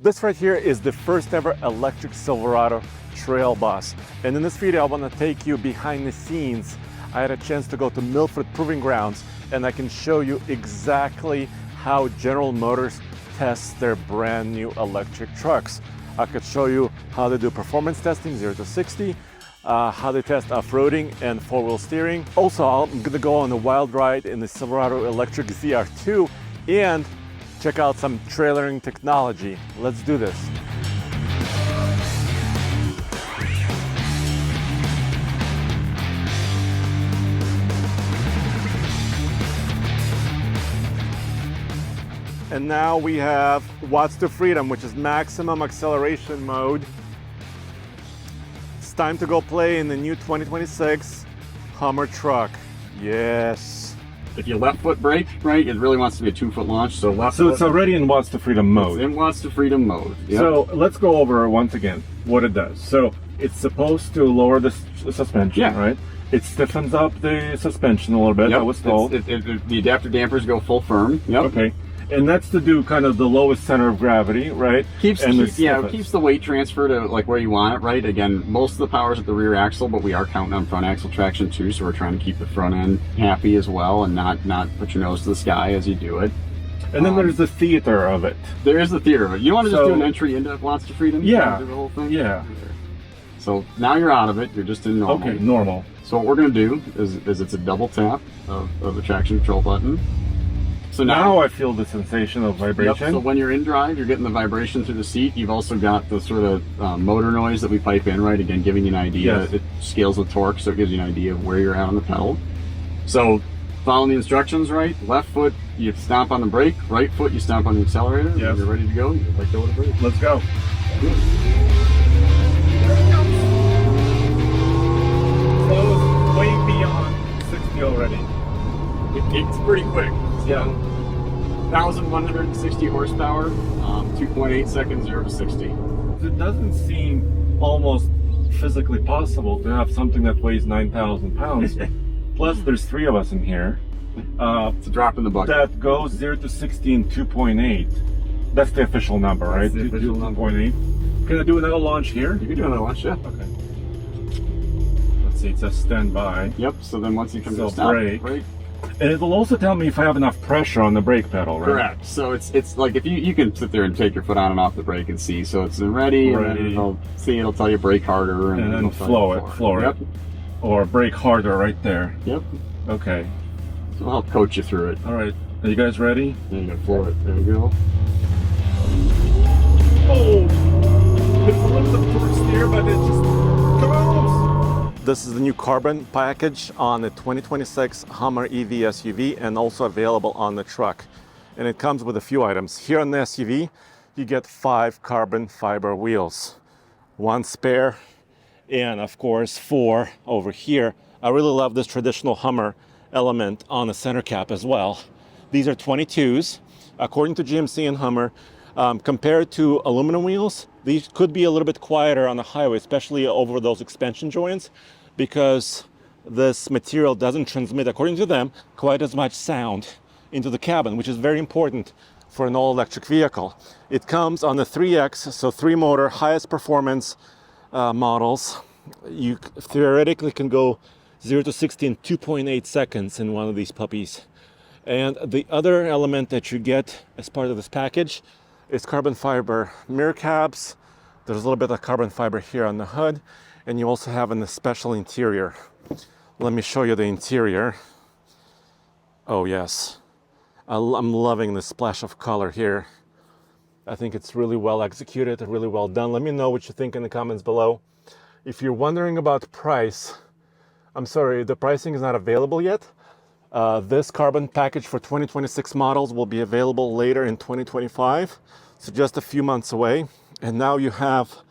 This right here is the first ever electric Silverado trail bus. And in this video, I want to take you behind the scenes. I had a chance to go to Milford Proving Grounds, and I can show you exactly how General Motors tests their brand new electric trucks. I could show you how they do performance testing, 0 to 60, how they test off-roading and four-wheel steering. Also, I'm gonna go on a wild ride in the Silverado Electric ZR2 and check out some trailering technology. Let's do this. And now we have watts to freedom, which is maximum acceleration mode. It's time to go play in the new 2026 Hummer truck. Yes. If you left foot brake, right, it really wants to be a 2-foot launch. So it's already in watts to freedom mode. It's in watts to freedom mode. Yep. So let's go over once again what it does. So it's supposed to lower the suspension, right? It stiffens up the suspension a little bit. Yep. I was told. The adaptive dampers go full firm. Yep. Okay. And that's to do kind of the lowest center of gravity, right? Keeps the weight transfer to like where you want it, right? Again, most of the power's at the rear axle, but we are counting on front axle traction too, so we're trying to keep the front end happy as well and not put your nose to the sky as you do it. And then there's the theater of it. There is the theater of it. You want to just do an entry into Watts to Freedom? Yeah. Do the whole thing? Yeah. So now you're out of it. You're just in normal. Okay, normal. So what we're going to do is it's a double tap of the traction control button. So now I feel the sensation of vibration. Yep, so when you're in drive, you're getting the vibration through the seat. You've also got the sort of motor noise that we pipe in, right? Again, giving you an idea. Yes. It scales with torque, so it gives you an idea of where you're at on the pedal. So following the instructions, right? Left foot, you stomp on the brake. Right foot, you stomp on the accelerator. Yes. When you're ready to go, you let go of the brake. Let's go. Close way beyond 60 already. It's pretty quick. Yeah. 1,160 horsepower, 2.8 seconds, 0 to 60. It doesn't seem almost physically possible to have something that weighs 9,000 pounds. Plus, there's 3 of us in here. It's a drop in the bucket. That goes 0 to 60 in 2.8. That's the official number, right? That's the official number. 2.8. Can I do another launch here? You can do another launch, yeah. Okay. Let's see, it says standby. Yep, so then once you come to So a stop, brake. brake. And it'll also tell me if I have enough pressure on the brake pedal, right? Correct. So it's like if you can sit there and take your foot on and off the brake and see. So it's ready, and then it'll tell you brake harder, and then floor it. Or brake harder right there. Yep. Okay. So I'll help coach you through it. All right. Are you guys ready? There you go. Floor it. There we go. Oh! It's a little bit torque steer, but it just goes. This is the new carbon package on the 2026 Hummer EV SUV and also available on the truck. And it comes with a few items. Here on the SUV, you get 5 carbon fiber wheels, 1 spare, and of course 4 over here. I really love this traditional Hummer element on the center cap as well. These are 22s. According to GMC and Hummer, compared to aluminum wheels, these could be a little bit quieter on the highway, especially over those expansion joints, because this material doesn't transmit, according to them, quite as much sound into the cabin, which is very important for an all-electric vehicle. It comes on the 3X, so 3-motor, highest performance models. You theoretically can go 0 to 60 in 2.8 seconds in one of these puppies. And the other element that you get as part of this package is carbon fiber mirror caps. There's a little bit of carbon fiber here on the hood, and you also have a special interior. Let me show you the interior. Oh yes, I'm loving the splash of color here. I think it's really well executed, really well done. Let me know what you think in the comments below. If you're wondering about price, I'm sorry, the pricing is not available yet. This carbon package for 2026 models will be available later in 2025, so just a few months away. And now you have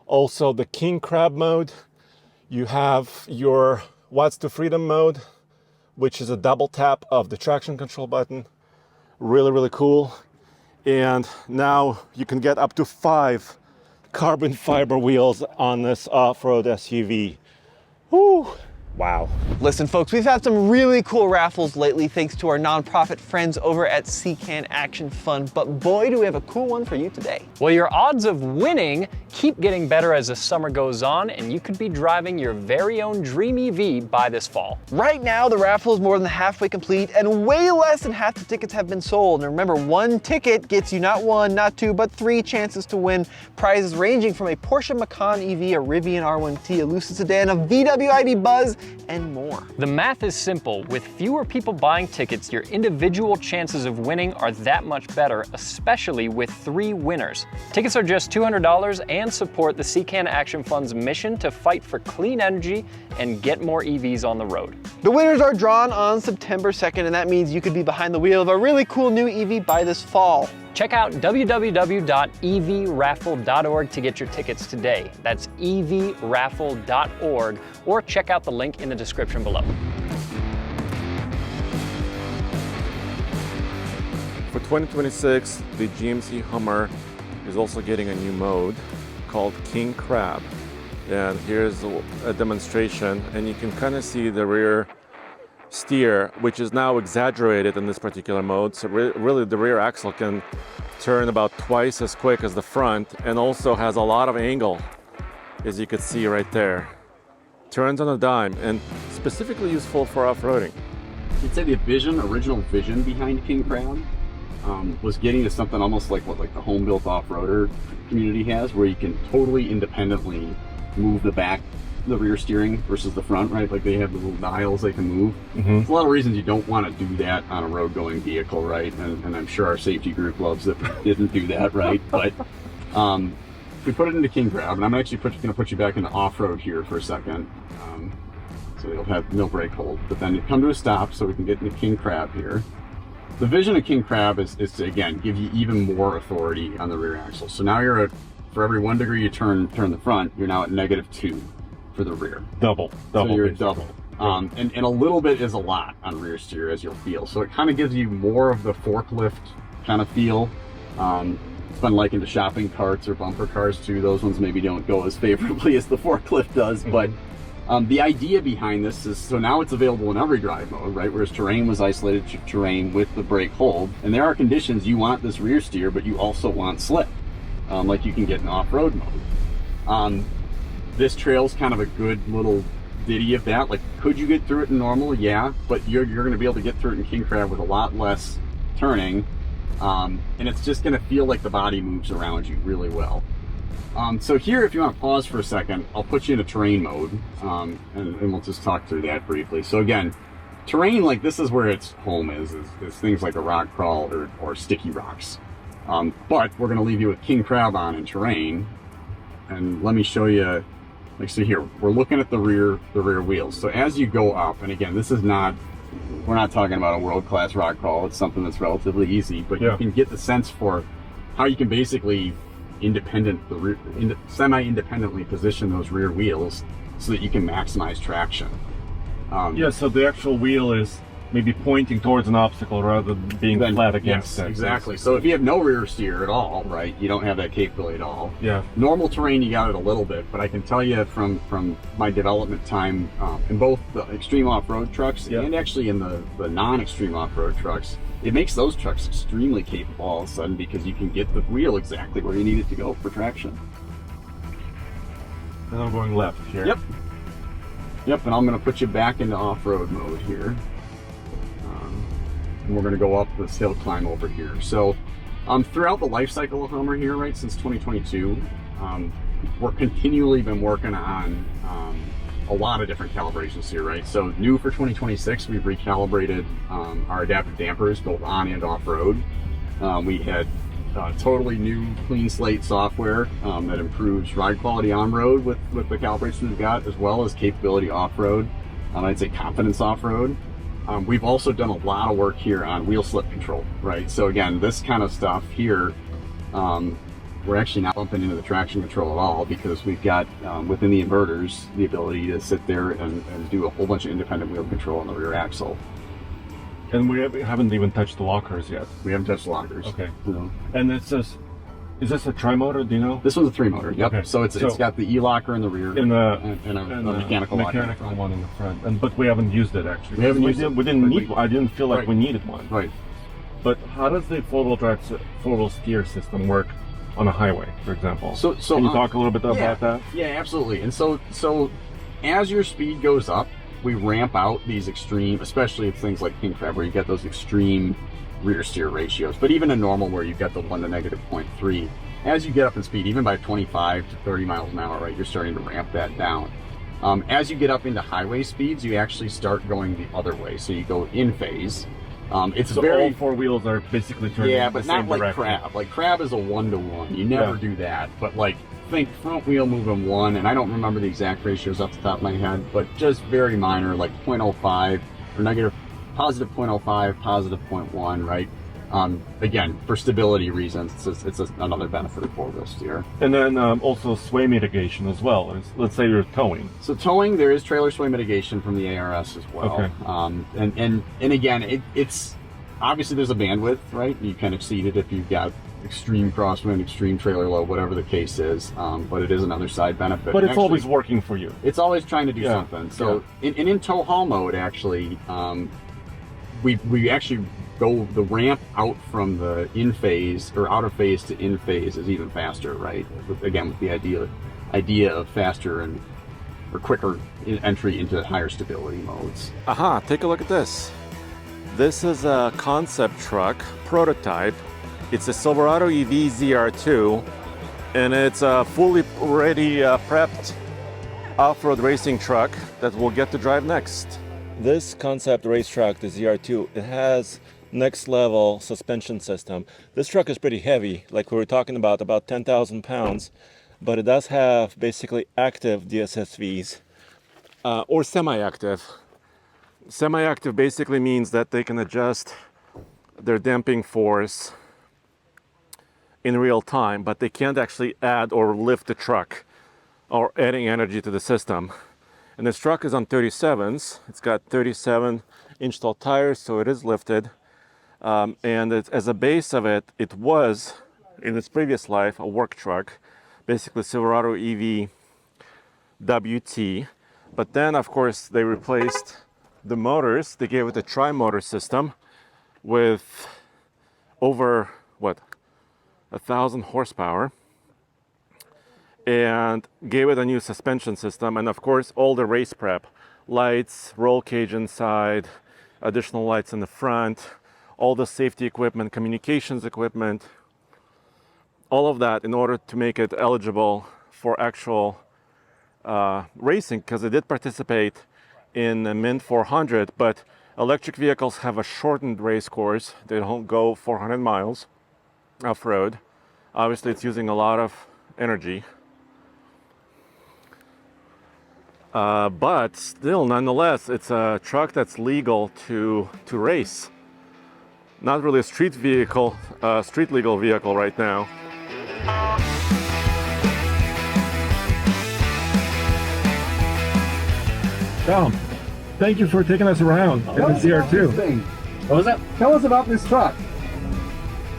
also the king crab mode. You have your watts to freedom mode, which is a double tap of the traction control button. Really, really cool. And now you can get up to 5 carbon fiber wheels on this off-road SUV. Woo! Wow. Listen, folks, we've had some really cool raffles lately thanks to our nonprofit friends over at CCAN Action Fund, but boy, do we have a cool one for you today. Well, your odds of winning keep getting better as the summer goes on, and you could be driving your very own dream EV by this fall. Right now, the raffle is more than halfway complete, and way less than half the tickets have been sold. And remember, one ticket gets you not one, not two, but 3 chances to win prizes ranging from a Porsche Macan EV, a Rivian R1T, a Lucid sedan, a VW ID Buzz, and more. The math is simple. With fewer people buying tickets, your individual chances of winning are that much better, especially with 3 winners. Tickets are just $200 and support the CCAN Action Fund's mission to fight for clean energy and get more EVs on the road. The winners are drawn on September 2nd, and that means you could be behind the wheel of a really cool new EV by this fall. Check out www.evraffle.org to get your tickets today. That's evraffle.org, or check out the link in the description below. For 2026, the GMC Hummer is also getting a new mode called King Crab. And here's a demonstration, and you can kind of see the rear steer, which is now exaggerated in this particular mode. So really the rear axle can turn about twice as quick as the front, and also has a lot of angle, as you can see right there. Turns on a dime, and specifically useful for off-roading. I'd say the original vision behind King Crab was getting to something almost like what the home-built off-roader community has, where you can totally independently move the rear steering versus the front, right? Like they have the little dials they can move. There's a lot of reasons you don't want to do that on a road-going vehicle, right? And I'm sure our safety group loves that we didn't do that, right? But we put it into King Crab, and I'm actually going to put you back into off-road here for a second. So you'll have no brake hold, but then you come to a stop so we can get into King Crab here. The vision of King Crab is to, again, give you even more authority on the rear axle. So now you're for every 1 degree you turn the front, you're now at -2 for the rear. Double. So you're double. And a little bit is a lot on rear steer, as you'll feel. So it kind of gives you more of the forklift kind of feel. It's been likened to shopping carts or bumper cars too. Those ones maybe don't go as favorably as the forklift does, but the idea behind this is, so now it's available in every drive mode, right? Whereas terrain was isolated to terrain with the brake hold. And there are conditions you want this rear steer, but you also want slip, like you can get in off-road mode. This trail's kind of a good little ditty of that. Like, could you get through it in normal? Yeah, but you're going to be able to get through it in King Crab with a lot less turning. And it's just going to feel like the body moves around you really well. So here, if you want to pause for a second, I'll put you into terrain mode, and we'll just talk through that briefly. So again, terrain, like this is where its home is things like a rock crawl or sticky rocks. But we're going to leave you with King Crab on in terrain, and let me show you. Like, so here, we're looking at the rear wheels. So as you go up, and again, we're not talking about a world-class rock crawl. It's something that's relatively easy, but you can get the sense for how you can basically semi-independently position those rear wheels so that you can maximize traction. So the actual wheel is maybe pointing towards an obstacle rather than being flat against it. Exactly. So if you have no rear steer at all, right, you don't have that capability at all. Yeah. Normal terrain, you got it a little bit, but I can tell you from my development time in both the extreme off-road trucks and actually in the non-extreme off-road trucks, it makes those trucks extremely capable all of a sudden, because you can get the wheel exactly where you need it to go for traction. And I'm going left here. Yep, and I'm going to put you back into off-road mode here. And we're going to go up this hill climb over here. So throughout the life cycle of Hummer here, right, since 2022, we're continually been working on a lot of different calibrations here, right? So new for 2026, we've recalibrated our adaptive dampers both on and off-road. We had totally new clean slate software that improves ride quality on-road with the calibrations we've got, as well as capability off-road. I'd say confidence off-road. We've also done a lot of work here on wheel slip control, right? So again, this kind of stuff here, we're actually not bumping into the traction control at all, because we've got within the inverters the ability to sit there and do a whole bunch of independent wheel control on the rear axle. And we haven't even touched the lockers yet. We haven't touched the lockers. Okay. No. And it says Is this a tri-motor, do you know? This one's a 3-motor, yep. Okay. So it's got the E-locker in the rear and a mechanical locker in the front. one in the front. But we haven't used it, actually. We haven't used it. We didn't need one. I didn't feel like Right. we needed one. Right. But how does the four-wheel steer system work on a highway, for example? So can you talk a little bit about that? Yeah, absolutely. And so as your speed goes up, we ramp out these extreme, especially things like King Crab, where you get those extreme rear steer ratios. But even in normal, where you've got the 1 to -0.3, as you get up in speed, even by 25 to 30 miles an hour, right, you're starting to ramp that down. As you get up into highway speeds, you actually start going the other way. So you go in phase. It's So very all four wheels are basically turning yeah, in the but same not like direction. Crab. Like Crab is a 1-to-1. You never do that. But like think front wheel moving 1, and I don't remember the exact ratios off the top of my head, but just very minor, like 0.05 or positive 0.05, positive 0.1, right? Again, for stability reasons, it's another benefit of four-wheel steer. And then also sway mitigation as well. Let's say you're towing. So towing, there is trailer sway mitigation from the ARS as well. Okay. And again, it's obviously there's a bandwidth, right? You can exceed it if you've got extreme crosswind, extreme trailer load, whatever the case is. But it is another side benefit. But it's actually, always working for you. It's always trying to do Yeah. something. So in tow haul mode, actually, we actually go the ramp out from the in phase or out of phase to in phase is even faster, right? Again, with the idea of faster or quicker entry into higher stability modes. Aha, take a look at this. This is a concept truck prototype. It's a Silverado EV ZR2, and it's a fully ready, prepped off-road racing truck that we'll get to drive next. This concept race truck, the ZR2, it has next level suspension system. This truck is pretty heavy, like we were talking about 10,000 pounds, but it does have basically active DSSVs or semi-active. Semi-active basically means that they can adjust their damping force in real time, but they can't actually add or lift the truck or adding energy to the system. And this truck is on 37s. It's got 37-inch tall tires, so it is lifted. And as a base of it, it was, in its previous life, a work truck, basically Silverado EV WT. But then, of course, they replaced the motors. They gave it a tri-motor system with over, 1,000 horsepower, and gave it a new suspension system. And of course, all the race prep, lights, roll cage inside, additional lights in the front, all the safety equipment, communications equipment, all of that in order to make it eligible for actual racing, because it did participate in the Mint 400, but electric vehicles have a shortened race course. They don't go 400 miles off-road. Obviously, it's using a lot of energy. But still, nonetheless, it's a truck that's legal to race. Not really a street vehicle, street legal vehicle right now. Tom, thank you for taking us around in the ZR2. What was that? Tell us about this truck.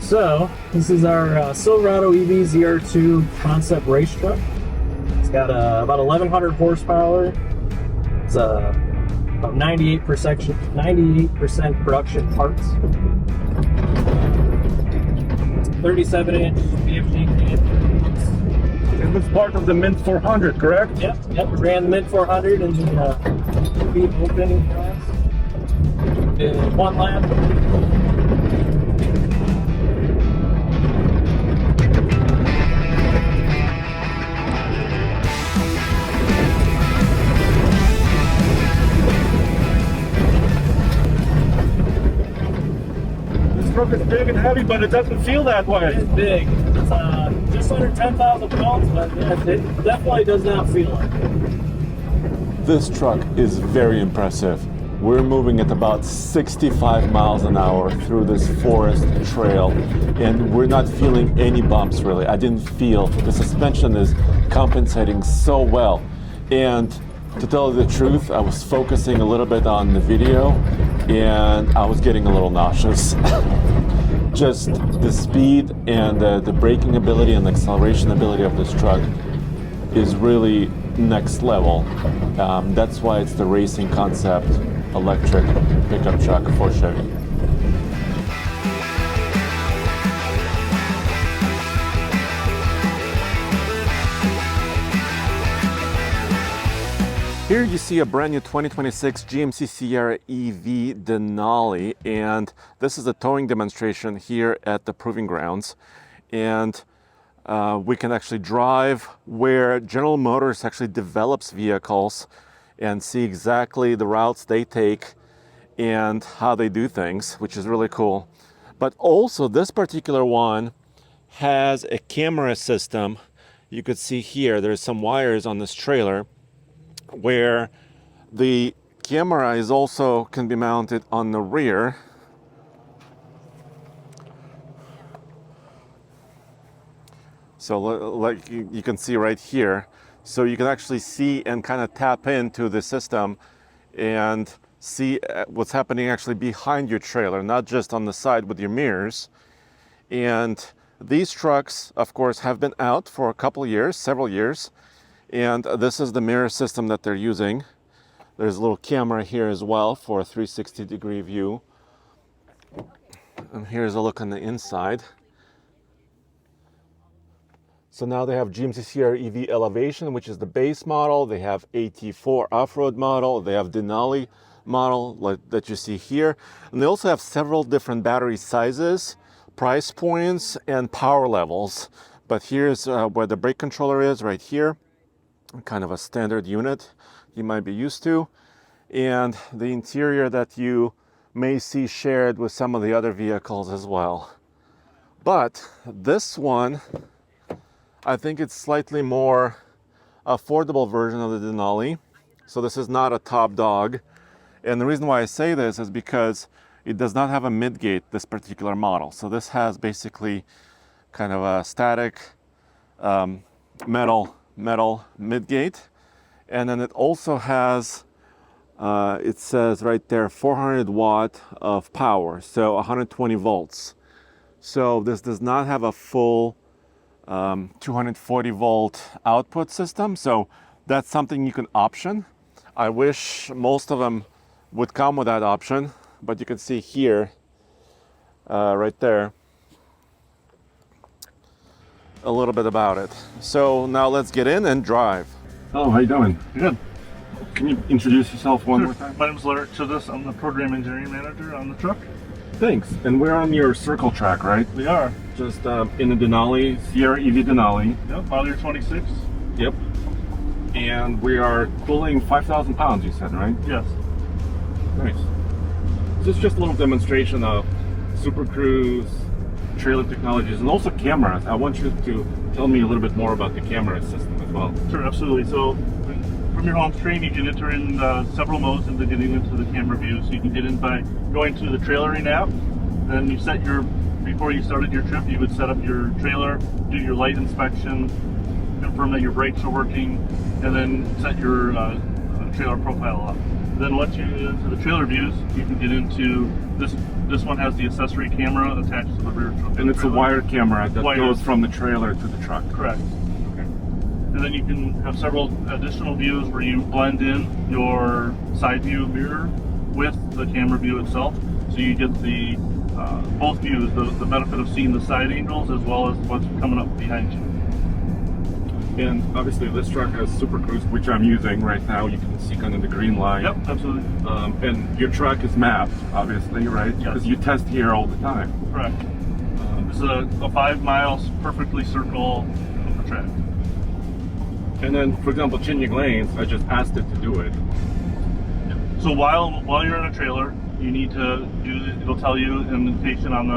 So, this is our Silverado EV ZR2 concept race truck. It's got about 1,100 horsepower. It's about 98% production parts. 37-inch BFG can. It was part of the Mint 400, correct? Yep. We ran the Mint 400 in the V open class. Did 1 lap. This truck is big and heavy, but it doesn't feel that way. It's big. It's just under 10,000 pounds, but it definitely does not feel like it. This truck is very impressive. We're moving at about 65 miles an hour through this forest trail, and we're not feeling any bumps really. I didn't feel, the suspension is compensating so well. And to tell you the truth, I was focusing a little bit on the video and I was getting a little nauseous. just the speed and the braking ability and acceleration ability of this truck is really next level. That's why it's the racing concept electric pickup truck for Chevy. Here you see a brand new 2026 GMC Sierra EV Denali, and this is a towing demonstration here at the Proving Grounds. And we can actually drive where General Motors actually develops vehicles and see exactly the routes they take and how they do things, which is really cool. But also this particular one has a camera system. You could see here, there's some wires on this trailer where the camera is also can be mounted on the rear. So like you can see right here, so you can actually see and kind of tap into the system and see what's happening actually behind your trailer, not just on the side with your mirrors. And these trucks, of course, have been out for a couple of years, several years. And this is the mirror system that they're using. There's a little camera here as well for a 360-degree view. And here's a look on the inside. So now they have GMC Sierra EV Elevation, which is the base model. They have AT4 off-road model. They have Denali model that you see here. And they also have several different battery sizes, price points, and power levels. But here's where the brake controller is, right here. Kind of a standard unit you might be used to, and the interior that you may see shared with some of the other vehicles as well. But this one, I think it's slightly more affordable version of the Denali. So this is not a top dog. And the reason why I say this is because it does not have a midgate, this particular model. So this has basically kind of a static metal midgate, and then it also has it says right there 400 watt of power, so 120 volts. So this does not have a full 240 volt output system, so that's something you can option. I wish most of them would come with that option, but you can see here right there a little bit about it. So now let's get in and drive. Oh, how you doing? Good. Can you introduce yourself one more time? My name is Larry Childress. I'm the program engineering manager on the truck. Thanks. And we're on your circle track, right? We are. Just in the Denali, Sierra EV Denali. Yep, model year 26. Yep. And we are pulling 5,000 pounds, you said, right? Yes. Nice. This is just a little demonstration of Super Cruise, trailer technologies, and also cameras. I want you to tell me a little bit more about the camera system as well. Sure, absolutely. So from your home screen, you can enter in several modes into getting into the camera view. So you can get in by going to the trailering app. Then you set before you started your trip, you would set up your trailer, do your light inspection, confirm that your brakes are working, and then set your trailer profile up. Then once you get into the trailer views, you can get into this one has the accessory camera attached to the rear truck. And it's a wired camera that goes from the trailer to the truck. Correct. Okay. And then you can have several additional views where you blend in your side view mirror with the camera view itself. So you get the both views, the benefit of seeing the side angles as well as what's coming up behind you. And obviously this truck has Super Cruise, which I'm using right now. You can see kind of the green light. Yep, absolutely. And your truck is mapped, obviously, right? Yes. Because you test here all the time. Correct. This is a 5 miles perfectly circle of the track. And then, for example, changing lanes, I just asked it to do it. So while you're in a trailer, you need to it'll tell you an indication on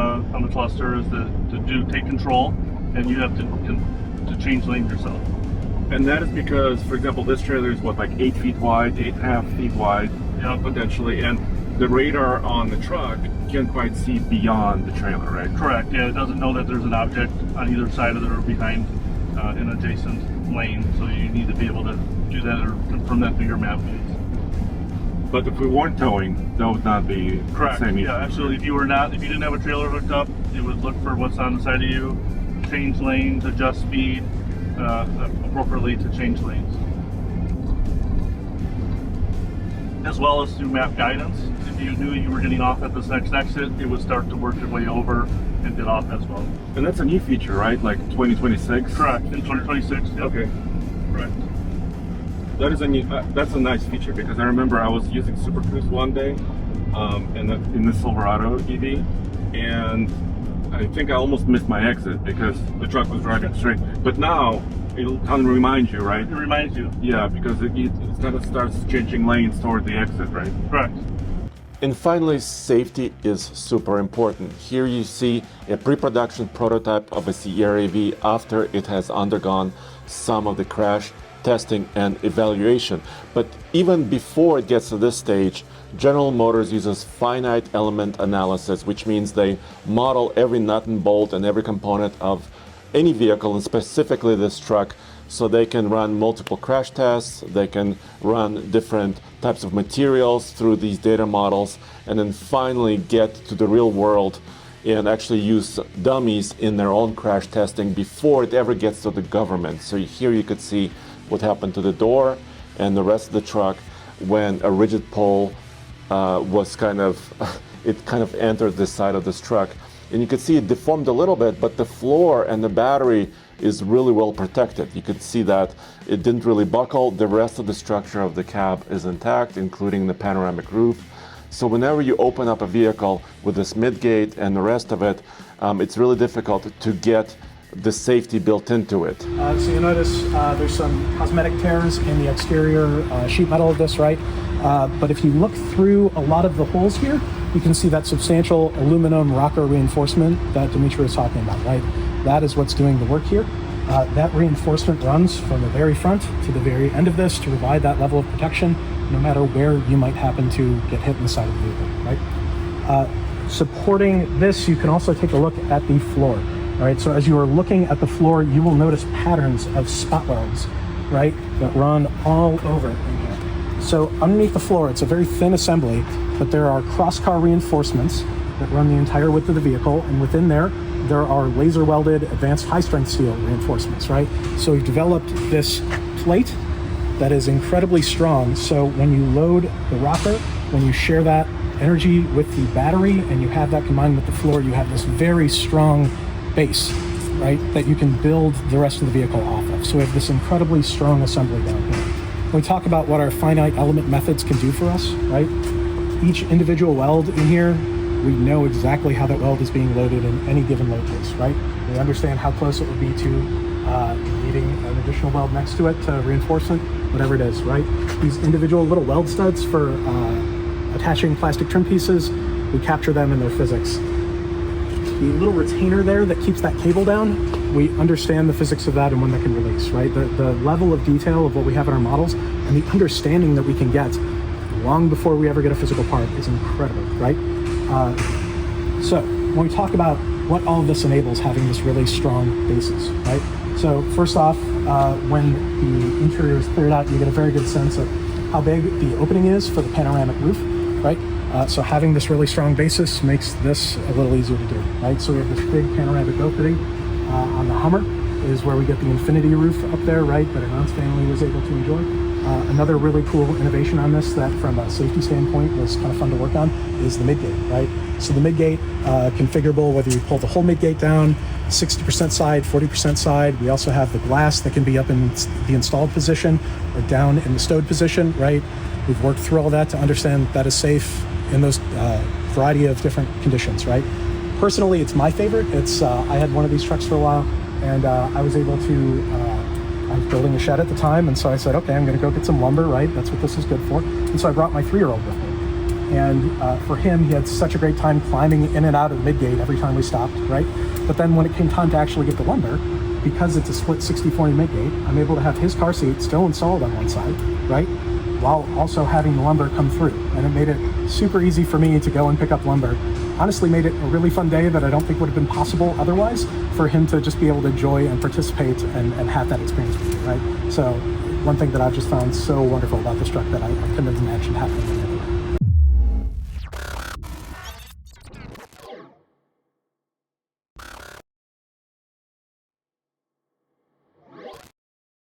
the cluster is to take control, and you have to change lanes yourself. And that is because, for example, this trailer is what, like 8 feet wide, 8.5 feet wide, potentially, and the radar on the truck can't quite see beyond the trailer, right? Correct. Yeah, it doesn't know that there's an object on either side of it or behind an adjacent lane, so you need to be able to do that or confirm that through your map views. But if we weren't towing, that would not be correct. the same. Yeah, absolutely. If you didn't have a trailer hooked up, It would look for what's on the side of you, change lanes, adjust speed appropriately to change lanes. As well as through map guidance. If you knew you were getting off at this next exit, it would start to work your way over and get off as well. And that's a new feature, right? Like 2026? Correct, in 2026. Yep. Okay. Correct. That is a new, that's a nice feature, because I remember I was using Super Cruise one day in the Silverado EV, and I think I almost missed my exit because the truck was driving straight. But now it'll kind of remind you, right? It reminds you. Yeah, because it kind of starts changing lanes toward the exit, right? Correct. And finally, safety is super important. Here you see a pre-production prototype of a Sierra EV after it has undergone some of the crash testing and evaluation. But even before it gets to this stage, General Motors uses finite element analysis, which means they model every nut and bolt and every component of any vehicle, and specifically this truck, so they can run multiple crash tests, they can run different types of materials through these data models, and then finally get to the real world and actually use dummies in their own crash testing before it ever gets to the government. So here you could see what happened to the door and the rest of the truck when a rigid pole was kind of entered the side of this truck. And you could see it deformed a little bit, but the floor and the battery is really well protected. You could see that it didn't really buckle. The rest of the structure of the cab is intact, including the panoramic roof. So whenever you open up a vehicle with this midgate and the rest of it, it's really difficult to get the safety built into it. So you notice there's some cosmetic tears in the exterior sheet metal of this, right? But if you look through a lot of the holes here, you can see that substantial aluminum rocker reinforcement that Dimitri was talking about, right? That is what's doing the work here. That reinforcement runs from the very front to the very end of this to provide that level of protection, no matter where you might happen to get hit in the side of the vehicle, right? Supporting this, you can also take a look at the floor, right? So as you are looking at the floor, you will notice patterns of spot welds, right, that run all over in here. So underneath the floor, it's a very thin assembly, but there are cross-car reinforcements that run the entire width of the vehicle, and within there are laser welded advanced high-strength steel reinforcements, right? So we've developed this plate that is incredibly strong, so when you load the rocker, when you share that energy with the battery and you have that combined with the floor, you have this very strong base, right, that you can build the rest of the vehicle off of. So we have this incredibly strong assembly down here. When we talk about what our finite element methods can do for us, right, each individual weld in here, we know exactly how that weld is being loaded in any given load case, right? We understand how close it would be to needing an additional weld next to it to reinforcement, whatever it is, right? These individual little weld studs for attaching plastic trim pieces, we capture them in their physics. The little retainer there that keeps that cable down, we understand the physics of that and when that can release, right? The level of detail of what we have in our models and the understanding that we can get long before we ever get a physical part is incredible, right? So when we talk about what all of this enables, having this really strong basis, right? So first off, when the interior is cleared out, you get a very good sense of how big the opening is for the panoramic roof, right? So having this really strong basis makes this a little easier to do, right? So we have this big panoramic opening on the Hummer is where we get the infinity roof up there, right? That Iran's family was able to enjoy. Another really cool innovation on this that from a safety standpoint was kind of fun to work on is the midgate, right? So the midgate, configurable whether you pull the whole midgate down, 60% side, 40% side. We also have the glass that can be up in the installed position or down in the stowed position, right? We've worked through all that to understand that is safe in those variety of different conditions, right? Personally, it's my favorite. I had one of these trucks for a while, and I was able to, I was building a shed at the time, and so I said, okay, I'm gonna go get some lumber, right? That's what this is good for. And so I brought my 3-year-old with me. And for him, he had such a great time climbing in and out of the midgate every time we stopped, right? But then when it came time to actually get the lumber, because it's a split 60-40 midgate, I'm able to have his car seat still installed on one side, right? While also having the lumber come through. And it made it super easy for me to go and pick up lumber. Honestly made it a really fun day that I don't think would have been possible otherwise for him to just be able to enjoy and participate and have that experience with me, right? So one thing that I've just found so wonderful about this truck that I